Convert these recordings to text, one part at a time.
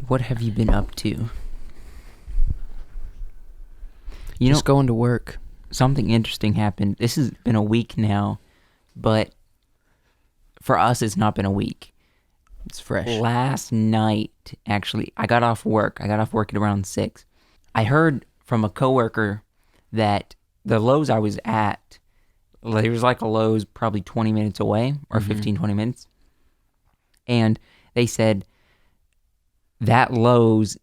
What have you been up to? Just going to work. Something interesting happened. This has been a week now, but for us, it's not been a week. It's fresh. Last night, actually, I got off work. I got off work at around 6. I heard from a coworker that the Lowe's I was at, there was like a Lowe's probably 20 minutes away, or 15, 20 minutes. And they said that Lowe's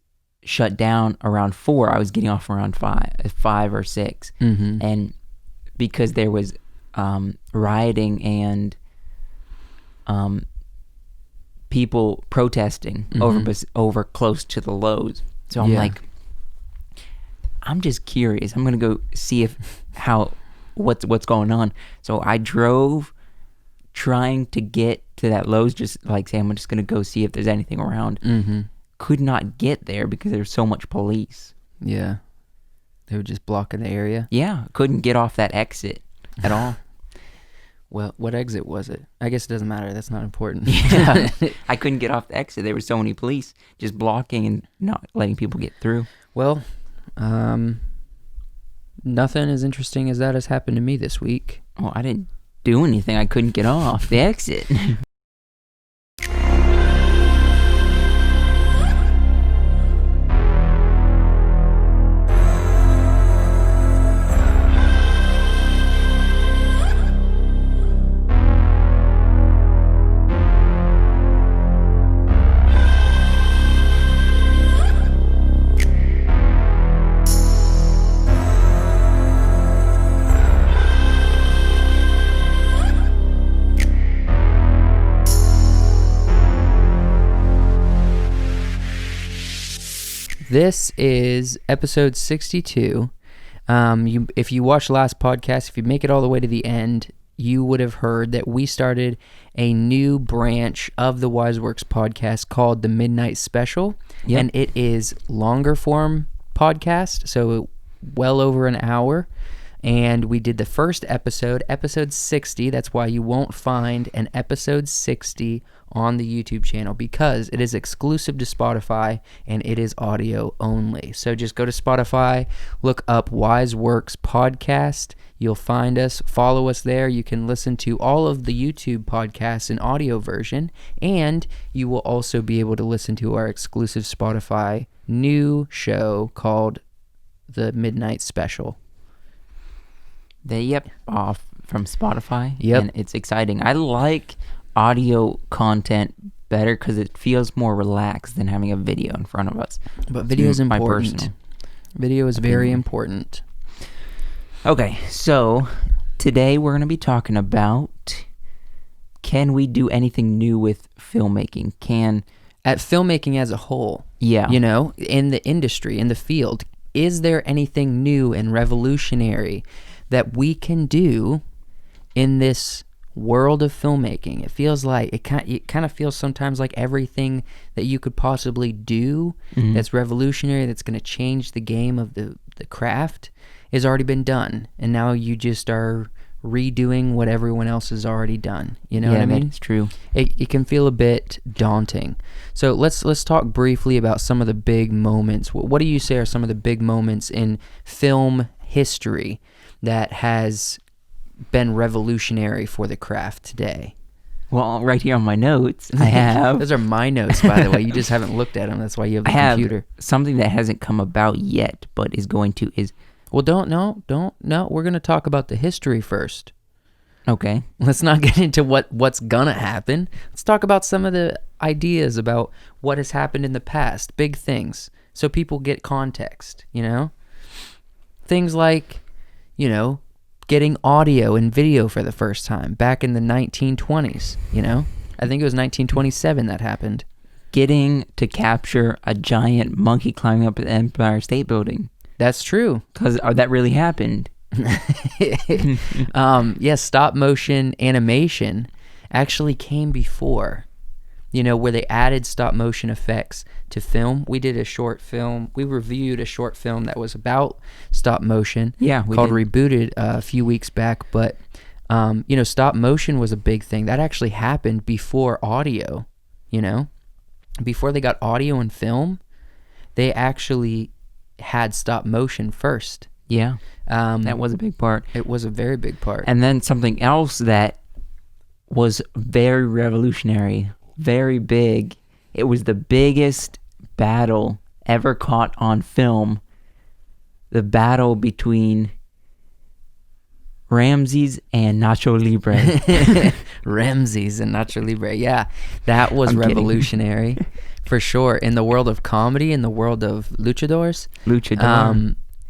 shut down around 4. I was getting off around 5 or 6. And because there was rioting and people protesting over close to the Lowe's. So I'm like, I'm just curious. I'm gonna go see what's going on. So I drove trying to get to that Lowe's, just like say I'm just gonna go see if there's anything around. Could not get there because there's so much police. Yeah. They were just blocking the area? Yeah, couldn't get off that exit at all. Well, what exit was it? I guess it doesn't matter. That's not important. Yeah, I couldn't get off the exit. There were so many police just blocking and not letting people get through. Well, nothing as interesting as that has happened to me this week. Well, I didn't do anything. I couldn't get off the exit. This is episode 62. If you watched last podcast, if you make it all the way to the end, you would have heard that we started a new branch of the Wiseworks podcast called the Midnight Special. Yep. And it is longer form podcast, so well over an hour. And we did the first episode 60. That's why you won't find an episode 60 on the YouTube channel, because it is exclusive to Spotify and it is audio only. So just go to Spotify, look up Wiseworks Podcast. You'll find us, follow us there. You can listen to all of the YouTube podcasts in audio version, and you will also be able to listen to our exclusive Spotify new show called The Midnight Special. Off from Spotify. Yep. And it's exciting. I like audio content better because it feels more relaxed than having a video in front of us. But video is important. My personal video is opinion. very important. Okay, so today we're going to be talking about, can we do anything new with filmmaking? At filmmaking as a whole. Yeah. You know, in the industry, in the field, is there anything new and revolutionary that we can do in this world of filmmaking? It feels like it kind of feels sometimes like everything that you could possibly do that's revolutionary, that's going to change the game of the craft, has already been done, and now you just are redoing what everyone else has already done. You know what I mean? It's true. It can feel a bit daunting. So let's talk briefly about some of the big moments. What do you say are some of the big moments in film history that has been revolutionary for the craft today? Well, right here on my notes, I have... Those are my notes, by the way. You just haven't looked at them. That's why you have the computer. I have something that hasn't come about yet, but is going to... Well, don't. We're going to talk about the history first. Okay. Let's not get into what's going to happen. Let's talk about some of the ideas about what has happened in the past, big things, so people get context, you know? Things like, you know, getting audio and video for the first time back in the 1920s, you know? I think it was 1927 that happened. Getting to capture a giant monkey climbing up the Empire State Building. That's true. Because that really happened. Yes, stop motion animation actually came before, you know, where they added stop motion effects to film. We did a short film. We reviewed a short film that was about stop motion. Yeah, called Rebooted a few weeks back. But, you know, stop motion was a big thing. That actually happened before audio, you know? before they got audio and film, they actually had stop motion first. Yeah, that was a big part. It was a very big part. And then something else that was very revolutionary, very big. It was the biggest battle ever caught on film. The battle between Ramses and Nacho Libre. Ramses and Nacho Libre. Yeah, that was I'm kidding. revolutionary for sure. In the world of comedy, in the world of luchadors.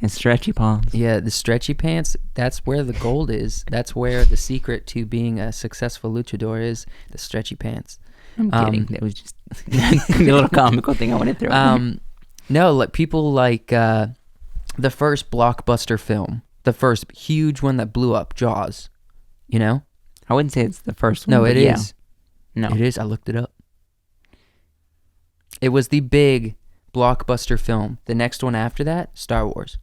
And stretchy palms. Yeah, the stretchy pants, that's where the gold is. That's where the secret to being a successful luchador is, the stretchy pants. I'm kidding. That was just a little comical thing I wanted to throw in. No, like people like the first blockbuster film, the first huge one that blew up, Jaws, you know? I wouldn't say it's the first one. No, it yeah. is. No. It is. I looked it up. It was the big blockbuster film. The next one after that, Star Wars.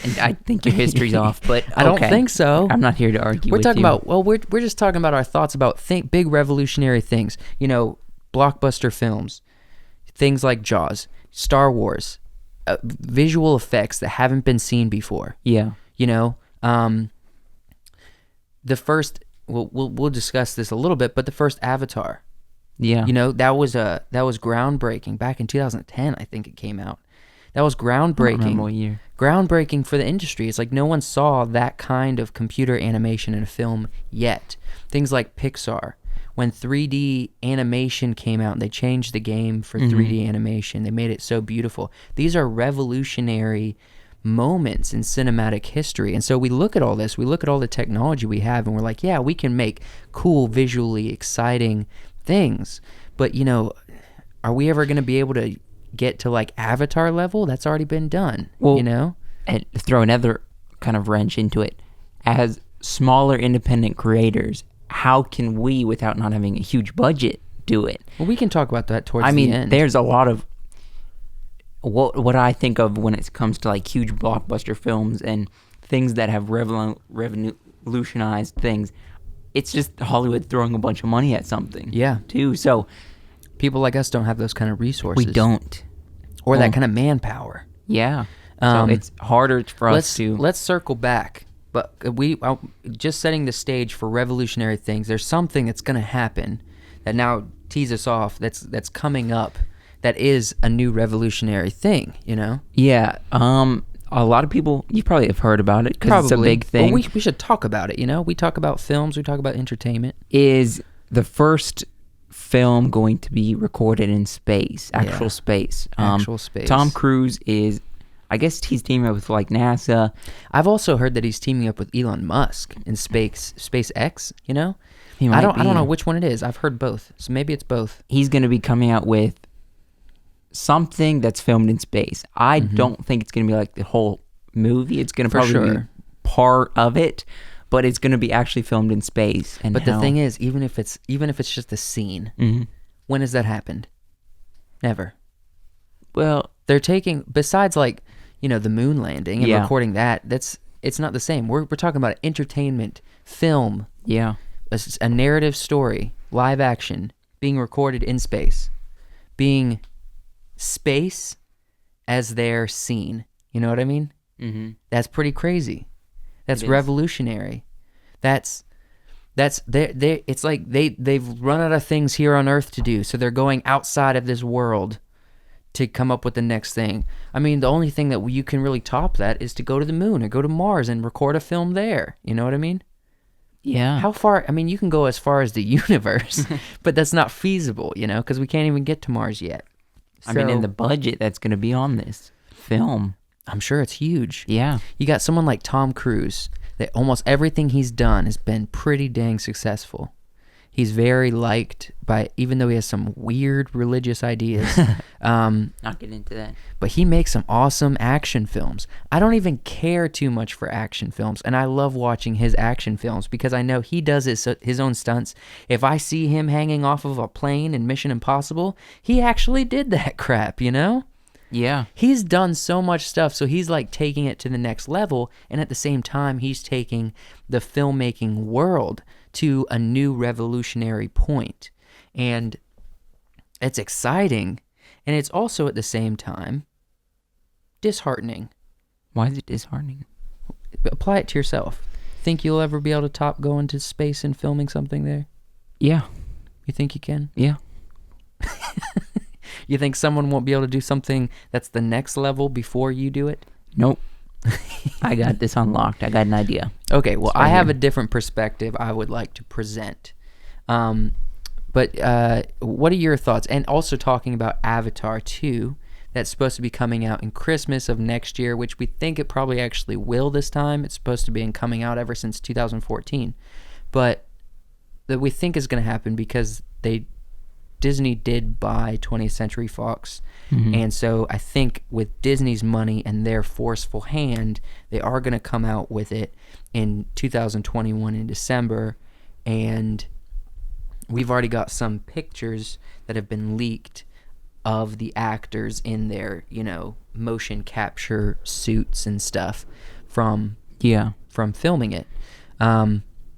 And I think your history's off, but I don't think so. I'm not here to argue We're with talking you. about, well, we're just talking about our thoughts about big revolutionary things. You know, blockbuster films, things like Jaws, Star Wars, visual effects that haven't been seen before. Yeah. You know, the first, we'll discuss this a little bit, but the first Avatar. Yeah. You know, that was groundbreaking. Back in 2010, I think it came out. That was I don't groundbreaking. remember what year. Groundbreaking for the industry. It's like no one saw that kind of computer animation in a film yet. Things like Pixar, when 3D animation came out and they changed the game for 3D animation, they made it so beautiful. These are revolutionary moments in cinematic history. And so we look at all this, we look at all the technology we have, and we're like, yeah, we can make cool, visually exciting things. But, you know, are we ever going to be able to get to like Avatar level? That's already been done. Well, you know, and throw another kind of wrench into it. As smaller independent creators, how can we, without not having a huge budget, do it? Well, we can talk about that towards the end. There's a lot of what I think of when it comes to like huge blockbuster films and things that have revolutionized things. It's just Hollywood throwing a bunch of money at something. Yeah. Too. So people like us don't have those kind of resources. we don't. Or that kind of manpower. Yeah. So it's harder for us to... Let's circle back. But just setting the stage for revolutionary things. There's something that's going to happen that now tease us off that's coming up that is a new revolutionary thing, you know? Yeah. A lot of people, you probably have heard about it because it's a big thing. Well, we should talk about it, you know? We talk about films. We talk about entertainment. Is the first film going to be recorded in space, actual space. Actual space. Tom Cruise is, I guess he's teaming up with like NASA. I've also heard that he's teaming up with Elon Musk in SpaceX, you know? I don't know which one it is. I've heard both. So maybe it's both. He's going to be coming out with something that's filmed in space. I don't think it's going to be like the whole movie. It's going to probably be part of it. But it's going to be actually filmed in space. But the thing is, even if it's just a scene, when has that happened? Never. Well, they're taking, besides like, you know, the moon landing and recording that, it's not the same. We're talking about entertainment, film, a narrative story, live action, being recorded in space, being space as their scene. You know what I mean? Mm-hmm. That's pretty crazy. That's revolutionary. It's like they've run out of things here on Earth to do, so they're going outside of this world to come up with the next thing. I mean, the only thing that you can really top that is to go to the moon or go to Mars and record a film there. You know what I mean? Yeah. How far? I mean, you can go as far as the universe, but that's not feasible, you know, because we can't even get to Mars yet. I mean, in the budget that's going to be on this film, I'm sure it's huge. Yeah. You got someone like Tom Cruise that almost everything he's done has been pretty dang successful. He's very liked by, even though he has some weird religious ideas. Not get into that. But he makes some awesome action films. I don't even care too much for action films, and I love watching his action films because I know he does his own stunts. If I see him hanging off of a plane in Mission Impossible, he actually did that crap, you know? Yeah. He's done so much stuff, so he's like taking it to the next level, and at the same time he's taking the filmmaking world to a new revolutionary point. And it's exciting, and it's also at the same time disheartening. Why is it disheartening? Apply it to yourself. Think you'll ever be able to top going to space and filming something there? Yeah. You think you can? Yeah. You think someone won't be able to do something that's the next level before you do it? Nope. I got this unlocked. I got an idea. Okay, well, Right I have here. a different perspective I would like to present. But what are your thoughts? And also talking about Avatar 2, that's supposed to be coming out in Christmas of next year, which we think it probably actually will this time. It's supposed to be coming out ever since 2014. But that we think is going to happen because Disney did buy 20th Century Fox. Mhm. And so I think with Disney's money and their forceful hand, they are going to come out with it in 2021 in December. And we've already got some pictures that have been leaked of the actors in their, motion capture suits and stuff from filming it.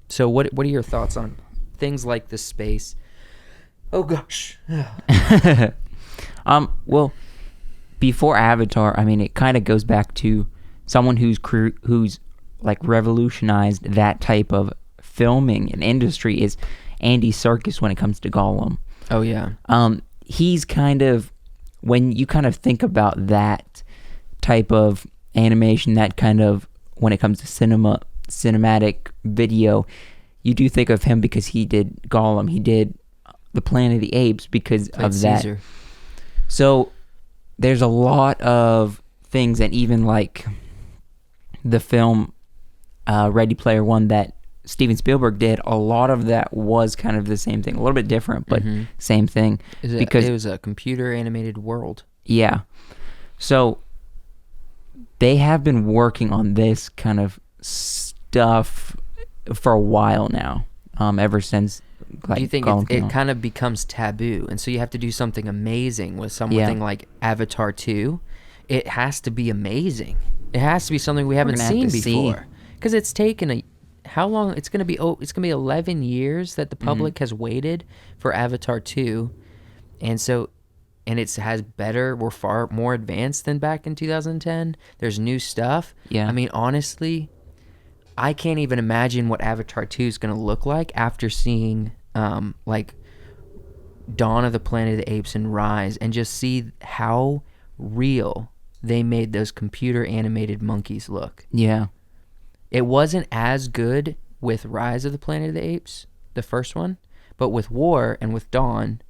So what are your thoughts on things like the space? Oh gosh. Well, before Avatar, I mean, it kind of goes back to someone who's like revolutionized that type of filming and industry is Andy Serkis when it comes to Gollum. Oh yeah. He's kind of, when you kind of think about that type of animation, that kind of, when it comes to cinematic video, you do think of him because he did Gollum. He did the Planet of the Apes because of that. Caesar. So there's a lot of things, and even like the film Ready Player One that Steven Spielberg did, a lot of that was kind of the same thing, a little bit different, but same thing. Because it was a computer animated world. Yeah. So they have been working on this kind of stuff for a while now, ever since. Like, do you think it kind of becomes taboo, and so you have to do something amazing with something like Avatar 2? It has to be amazing. It has to be something we haven't seen before, because it's taken how long? It's gonna be 11 years that the public has waited for Avatar 2, and it has better. We're far more advanced than back in 2010. There's new stuff. Yeah. I mean, honestly, I can't even imagine what Avatar 2 is going to look like after seeing like Dawn of the Planet of the Apes and Rise, and just see how real they made those computer animated monkeys look. Yeah. It wasn't as good with Rise of the Planet of the Apes, the first one, but with War and with Dawn,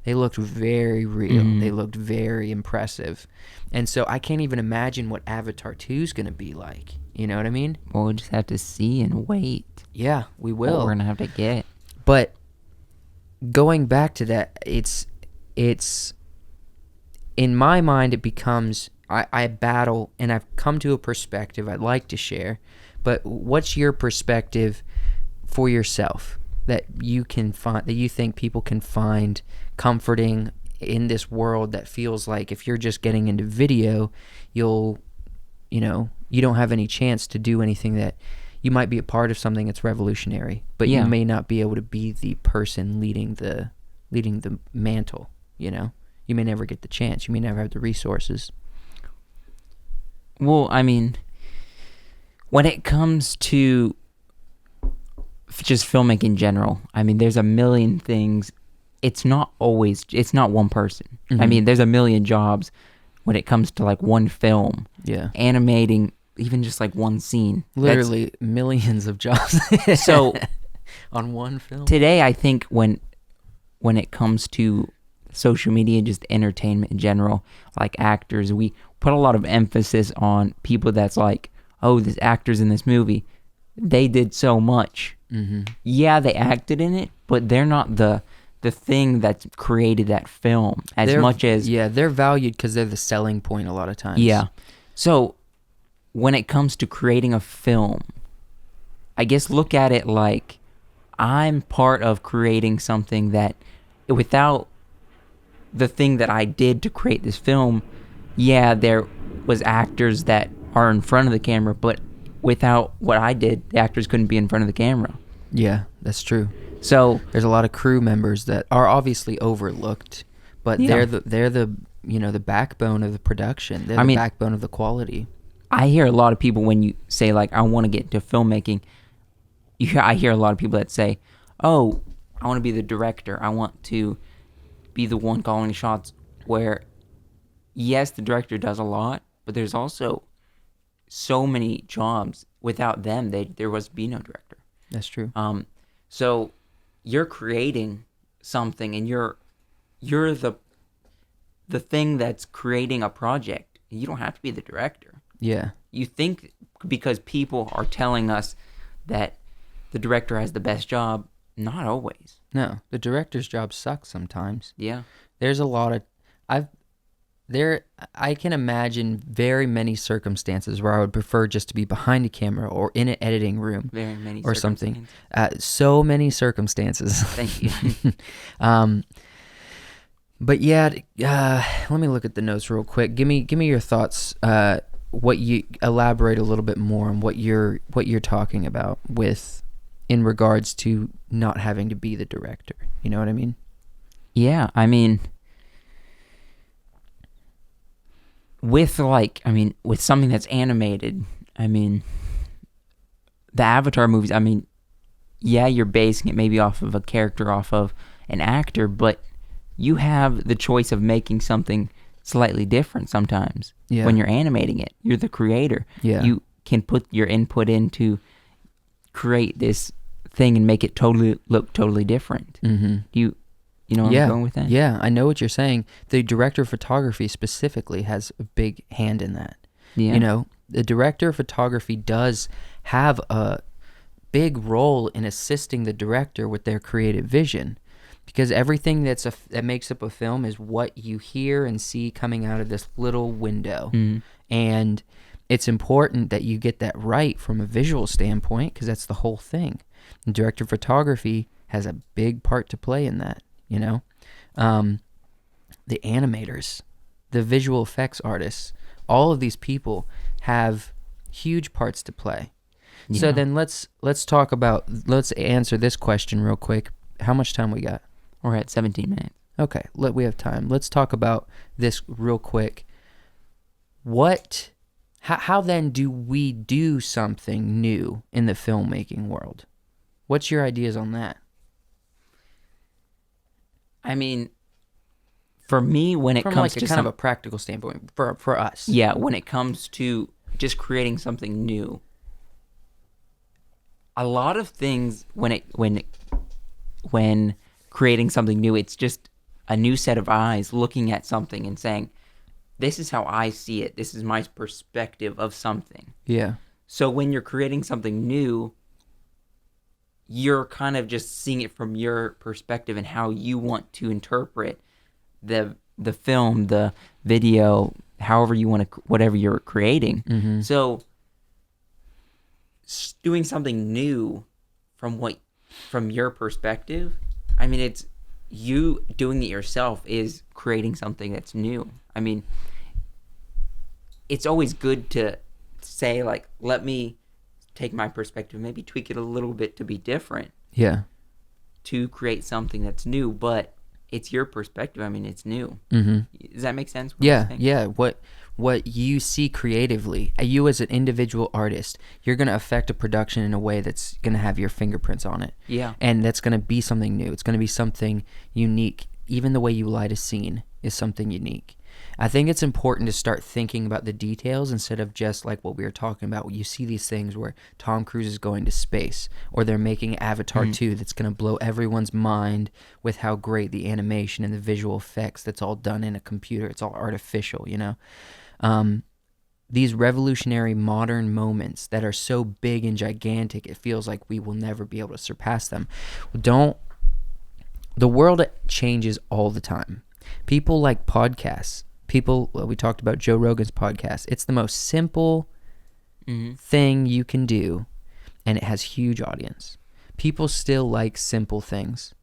they looked very real. They looked very impressive. And so I can't even imagine what Avatar 2 is going to be like. You know what I mean? Well, we'll just have to see and wait. Yeah, we will. What we're going to have to get. But going back to that, it's in my mind, it becomes, I battle, and I've come to a perspective I'd like to share. But what's your perspective for yourself that you can find, that you think people can find comforting in this world that feels like if you're just getting into video, you don't have any chance to do anything, that you might be a part of something that's revolutionary, but you may not be able to be the person leading the mantle, You may never get the chance. You may never have the resources. Well, I mean, when it comes to just filmmaking in general, I mean, there's a million things. It's not one person. I mean, there's a million jobs when it comes to like one film. Yeah. Animating even just like one scene. Literally millions of jobs. So on one film. Today, I think when it comes to social media, just entertainment in general, like actors, we put a lot of emphasis on people that's like, oh, this actor's in this movie. They did so much. Yeah, they acted in it, but they're not the thing that's created that film as much as... Yeah, they're valued because they're the selling point a lot of times. Yeah. So when it comes to creating a film, I guess look at it like I'm part of creating something that without the thing that I did to create this film, yeah, there was actors that are in front of the camera, but without what I did, the actors couldn't be in front of the camera. Yeah, that's true. So There's a lot of crew members that are obviously overlooked, but Yeah. they're the the backbone of the production. They're I the mean- backbone of the quality. I hear a lot of people when you say like, I want to get into filmmaking, I hear a lot of people that say, oh, I want to be the director. I want to be the one calling the shots. Where, yes, the director does a lot, but there's also so many jobs. Without them, there was be no director. That's true. So you're creating something, and you're the thing that's creating a project. You don't have to be the director. Yeah. You think because people are telling us that the director has the best job, not always. No, the director's job sucks sometimes. Yeah. There's a lot of I can imagine very many circumstances where I would prefer just to be behind a camera or in an editing room Very many or something. circumstances. So many circumstances. Thank you. But yeah, let me look at the notes real quick. Give me your thoughts. What you elaborate a little bit more on what you're talking about with in regards to not having to be the director. You know what I mean? Yeah, I mean, with something that's animated, I mean, the Avatar movies, I mean, yeah, you're basing it maybe off of a character, off of an actor, but you have the choice of making something slightly different sometimes. Yeah. When you're animating it, you're the creator. Yeah. You can put your input in to create this thing and make it look totally different. Mm-hmm. You know where I'm going with that? Yeah, I know what you're saying. The director of photography specifically has a big hand in that. Yeah. You know, the director of photography does have a big role in assisting the director with their creative vision, because everything that makes up a film is what you hear and see coming out of this little window. Mm. And it's important that you get that right from a visual standpoint, because that's the whole thing. The director of photography has a big part to play in that, you know? The animators, the visual effects artists, all of these people have huge parts to play. Yeah. So then let's answer this question real quick. How much time we got? We're at 17 minutes. Okay, we have time. Let's talk about this real quick. How then do we do something new in the filmmaking world? What's your ideas on that? I mean, for me, when it From comes like to a kind of a practical standpoint for us. yeah, when it comes to just creating something new, a lot of things when creating something new, it's just a new set of eyes looking at something and saying, this is how I see it. This is my perspective of something. Yeah. So when you're creating something new, you're kind of just seeing it from your perspective and how you want to interpret the film, the video, however you want to, whatever you're creating. Mm-hmm. So doing something new from your perspective, I mean, it's you doing it yourself is creating something that's new. I mean, it's always good to say, like, let me take my perspective, maybe tweak it a little bit to be different. Yeah. To create something that's new, but it's your perspective. I mean, it's new. Mm-hmm. Does that make sense? Yeah. What you see creatively, you as an individual artist, you're going to affect a production in a way that's going to have your fingerprints on it. Yeah. And that's going to be something new. It's going to be something unique. Even the way you light a scene is something unique. I think it's important to start thinking about the details instead of just like what we were talking about. You see these things where Tom Cruise is going to space, or they're making Avatar 2 that's going to blow everyone's mind with how great the animation and the visual effects, that's all done in a computer. It's all artificial, you know? These revolutionary modern moments that are so big and gigantic, it feels like we will never be able to surpass them. The world changes all the time. People like podcasts. We talked about Joe Rogan's podcast. It's the most simple thing you can do, and it has huge audience. People still like simple things.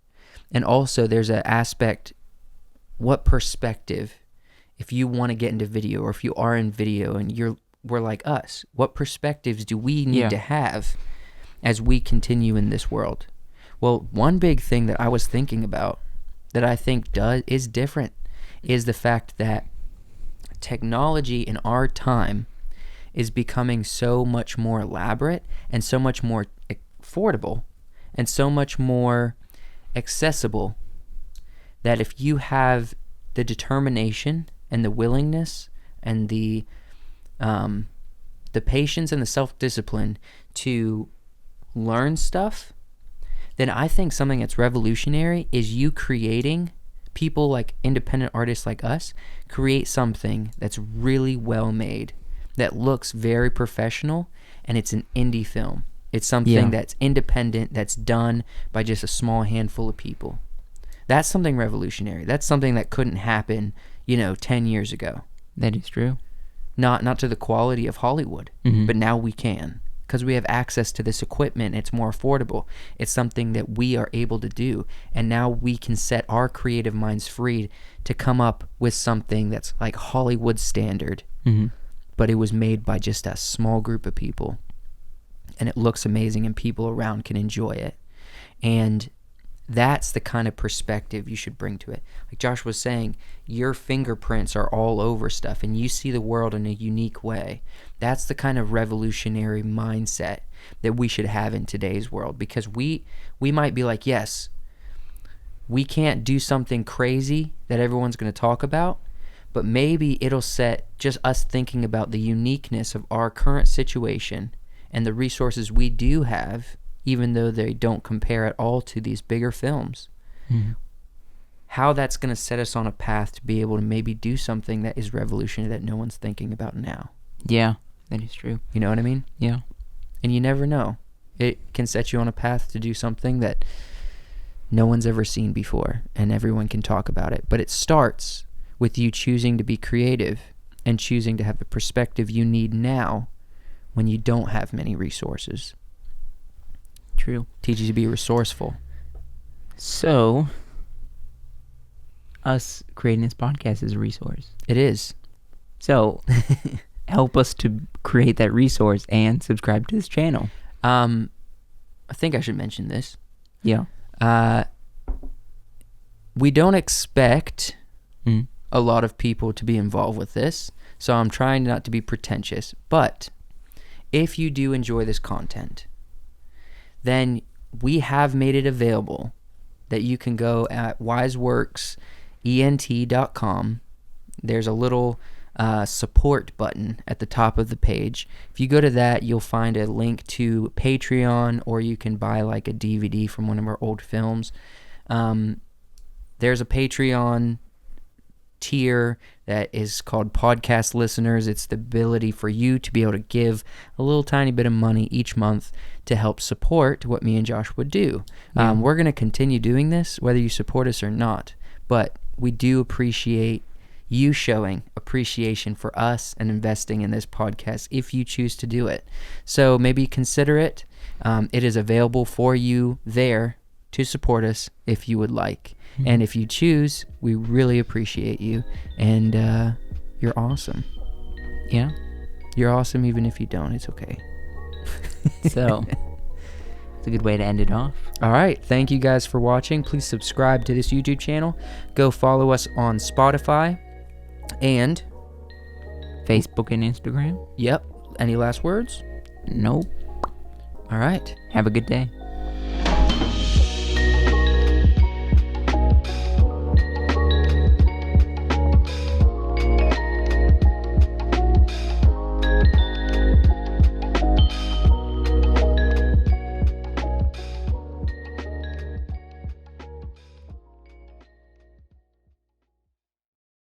And also there's an aspect, what perspective if you want to get into video, or if you are in video and we're like us, what perspectives do we need to have as we continue in this world? Well, one big thing that I was thinking about that I think is different is the fact that technology in our time is becoming so much more elaborate and so much more affordable and so much more accessible that if you have the determination and the willingness and the patience and the self-discipline to learn stuff, then I think something that's revolutionary is you creating, people like independent artists like us, create something that's really well made, that looks very professional, and it's an indie film. It's something that's independent, that's done by just a small handful of people. That's something revolutionary. That's something that couldn't happen, 10 years ago. That is true. Not to the quality of Hollywood, but now we can, because we have access to this equipment. It's more affordable. It's something that we are able to do, and now we can set our creative minds free to come up with something that's like Hollywood standard, but it was made by just a small group of people, and it looks amazing, and people around can enjoy it. And that's the kind of perspective you should bring to it. Like Josh was saying, your fingerprints are all over stuff, and you see the world in a unique way. That's the kind of revolutionary mindset that we should have in today's world, because we might be like, yes, we can't do something crazy that everyone's going to talk about, but maybe it'll set just us thinking about the uniqueness of our current situation and the resources we do have, even though they don't compare at all to these bigger films. How that's going to set us on a path to be able to maybe do something that is revolutionary that no one's thinking about now. Yeah, that is true. You know what I mean? Yeah. And you never know. It can set you on a path to do something that no one's ever seen before, and everyone can talk about it. But it starts with you choosing to be creative and choosing to have the perspective you need now when you don't have many resources. True. Teaches you to be resourceful. So, us creating this podcast is a resource. It is. So, help us to create that resource and subscribe to this channel. I think I should mention this. Yeah. We don't expect a lot of people to be involved with this, so I'm trying not to be pretentious. But if you do enjoy this content, then we have made it available that you can go at wiseworksent.com. There's a little support button at the top of the page. If you go to that, you'll find a link to Patreon, or you can buy like a DVD from one of our old films. There's a Patreon tier that is called Podcast Listeners. It's the ability for you to be able to give a little tiny bit of money each month to help support what me and Josh would do. We're going to continue doing this whether you support us or not, but we do appreciate you showing appreciation for us and investing in this podcast if you choose to do it. So maybe consider it. It is available for you there to support us if you would like. And if you choose, we really appreciate you. And you're awesome. Yeah. You're awesome even if you don't. It's okay. So, it's a good way to end it off. All right. Thank you guys for watching. Please subscribe to this YouTube channel. Go follow us on Spotify and Facebook and Instagram. Yep. Any last words? Nope. All right. Have a good day.